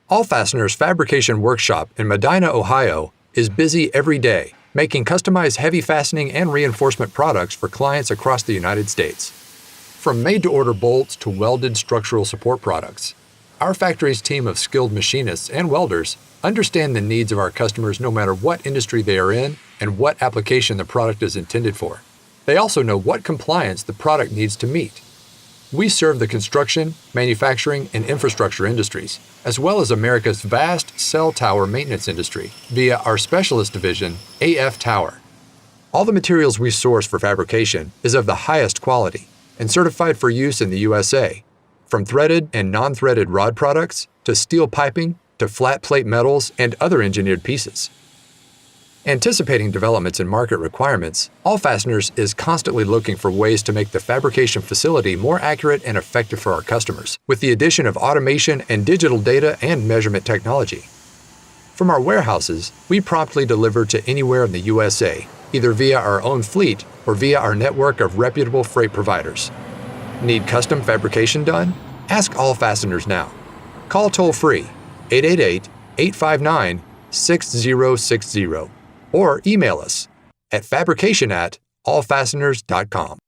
Allfasteners Fabrication Workshop in Medina, Ohio is busy every day, making customized heavy fastening and reinforcement products for clients across the United States. From made-to-order bolts to welded structural support products, our factory's team of skilled machinists and welders understand the needs of our customers no matter what industry they are in and what application the product is intended for. They also know what compliance the product needs to meet. We serve the construction, manufacturing, and infrastructure industries, as well as America's vast cell tower maintenance industry via our specialist division, AF Tower. All the materials we source for fabrication is of the highest quality and certified for use in the USA, from threaded and non-threaded rod products to steel piping to flat plate metals and other engineered pieces. Anticipating developments in market requirements, Allfasteners is constantly looking for ways to make the fabrication facility more accurate and effective for our customers, with the addition of automation and digital data and measurement technology. From our warehouses, we promptly deliver to anywhere in the USA, either via our own fleet or via our network of reputable freight providers. Need custom fabrication done? Ask Allfasteners now. Call toll-free 888-859-6060 or email us at fabrication@allfasteners.com.